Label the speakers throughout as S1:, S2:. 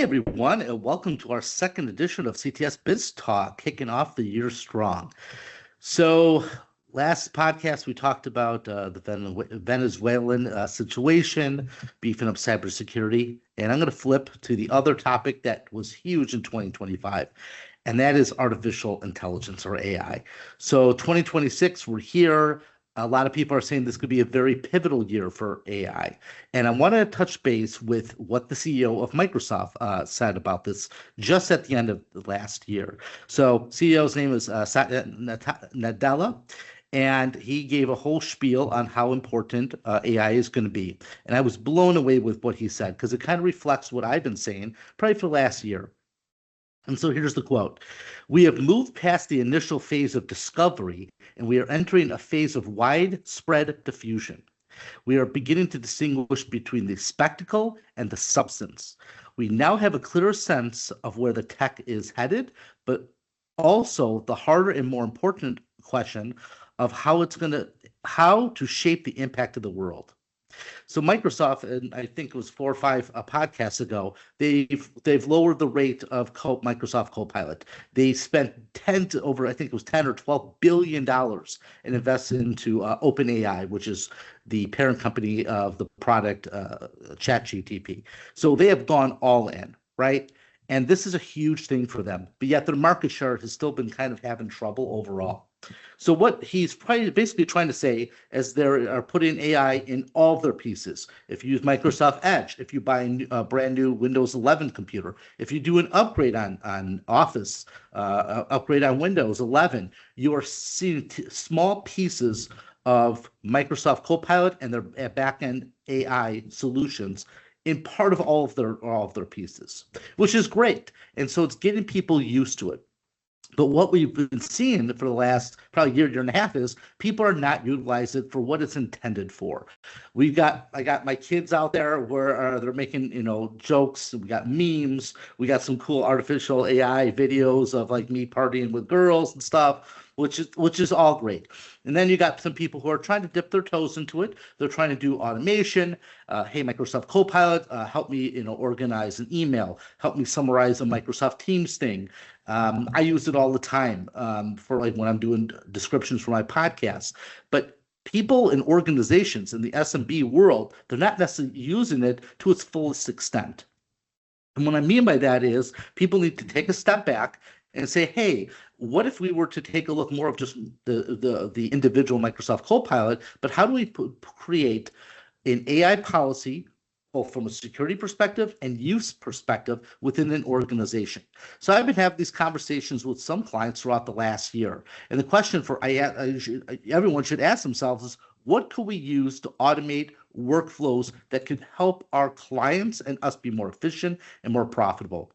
S1: everyone, and welcome to our second edition of CTS BizTalk, kicking off the year strong. So, last podcast we talked about the Venezuelan situation, beefing up cybersecurity, and I'm going to flip to the other topic that was huge in 2025, and that is artificial intelligence or AI. So, 2026, we're here. A lot of people are saying this could be a very pivotal year for AI. And I want to touch base with what the CEO of Microsoft said about this just at the end of the last year. So, CEO's name is Satya Nadella, and he gave a whole spiel on how important AI is going to be. And I was blown away with what he said because it kind of reflects what I've been saying probably for the last year. And so here's the quote. We have moved past the initial phase of discovery, and we are entering a phase of widespread diffusion. We are beginning to distinguish between the spectacle and the substance. We now have a clearer sense of where the tech is headed, but also the harder and more important question of how to shape the impact of the world. So Microsoft, and I think it was 4 or 5 podcasts ago, they've lowered the rate of Microsoft Copilot. They spent I think it was 10 or 12 billion dollars and invested into OpenAI, which is the parent company of the product ChatGPT. So they have gone all in, right? And this is a huge thing for them, but yet their market share has still been kind of having trouble overall. So what he's basically trying to say is they are putting AI in all of their pieces. If you use Microsoft Edge, if you buy a brand new Windows 11 computer, if you do an upgrade on Office, upgrade on Windows 11, you are seeing small pieces of Microsoft Copilot and their backend AI solutions in part of all of their pieces, which is great. And so it's getting people used to it. But what we've been seeing for the last probably year and a half is people are not utilizing it for what it's intended for. I got my kids out there where they're making, jokes. We got memes. We got some cool artificial AI videos of like me partying with girls and stuff, which is all great. And then you got some people who are trying to dip their toes into it. They're trying to do automation. Hey, Microsoft Copilot, help me, organize an email. Help me summarize a Microsoft Teams thing. I use it all the time for like when I'm doing descriptions for my podcast. But people and organizations in the SMB world, they're not necessarily using it to its fullest extent. And what I mean by that is people need to take a step back and say, hey, what if we were to take a look more of just the individual Microsoft Copilot, but how do we create an AI policy, both from a security perspective and use perspective within an organization? So I've been having these conversations with some clients throughout the last year. And the question everyone should ask themselves is, what could we use to automate workflows that could help our clients and us be more efficient and more profitable?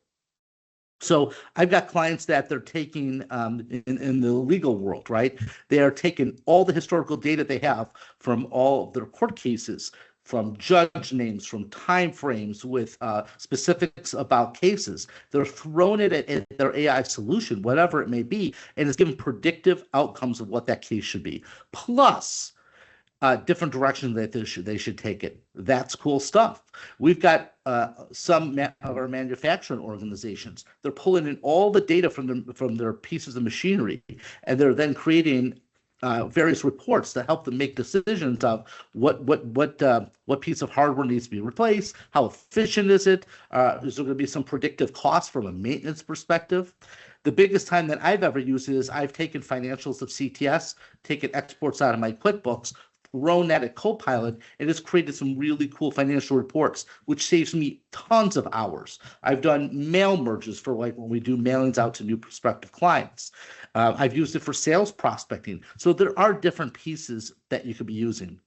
S1: So I've got clients that they're taking in the legal world, right? They are taking all the historical data they have from all of their court cases, from judge names, from time frames with specifics about cases. They're throwing it at their AI solution, whatever it may be, and it's giving predictive outcomes of what that case should be. Plus, different directions that they should take it. That's cool stuff. We've got some of our manufacturing organizations. They're pulling in all the data from their pieces of machinery, and they're then creating various reports to help them make decisions of what piece of hardware needs to be replaced, how efficient is it, is there going to be some predictive cost from a maintenance perspective. The biggest time that I've ever used it is I've taken financials of CTS, taken exports out of my QuickBooks, thrown that at Copilot, and it's created some really cool financial reports, which saves me tons of hours. I've done mail merges for like when we do mailings out to new prospective clients. I've used it for sales prospecting. So there are different pieces that you could be using.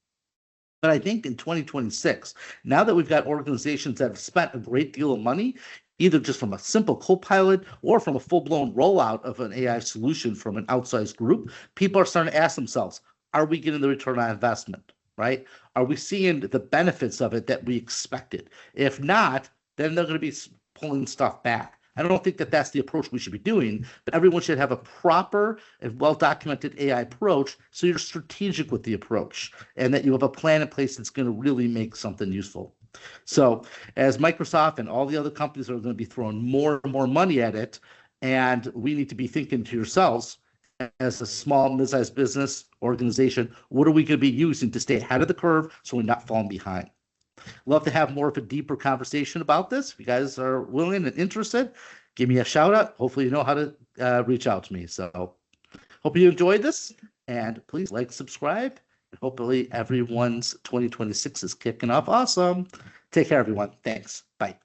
S1: But I think in 2026, now that we've got organizations that have spent a great deal of money, either just from a simple Copilot or from a full-blown rollout of an AI solution from an outsized group, people are starting to ask themselves, are we getting the return on investment, right? Are we seeing the benefits of it that we expected? If not, then they're going to be pulling stuff back. I don't think that that's the approach we should be doing, but everyone should have a proper and well-documented AI approach so you're strategic with the approach and that you have a plan in place that's going to really make something useful. So as Microsoft and all the other companies are going to be throwing more and more money at it, and we need to be thinking to yourselves, as a small, mid-sized business organization, what are we going to be using to stay ahead of the curve so we're not falling behind? Love to have more of a deeper conversation about this. If you guys are willing and interested, give me a shout out. Hopefully you know how to reach out to me. So hope you enjoyed this, and please like, subscribe, and hopefully everyone's 2026 is kicking off awesome. Take care, everyone. Thanks. Bye.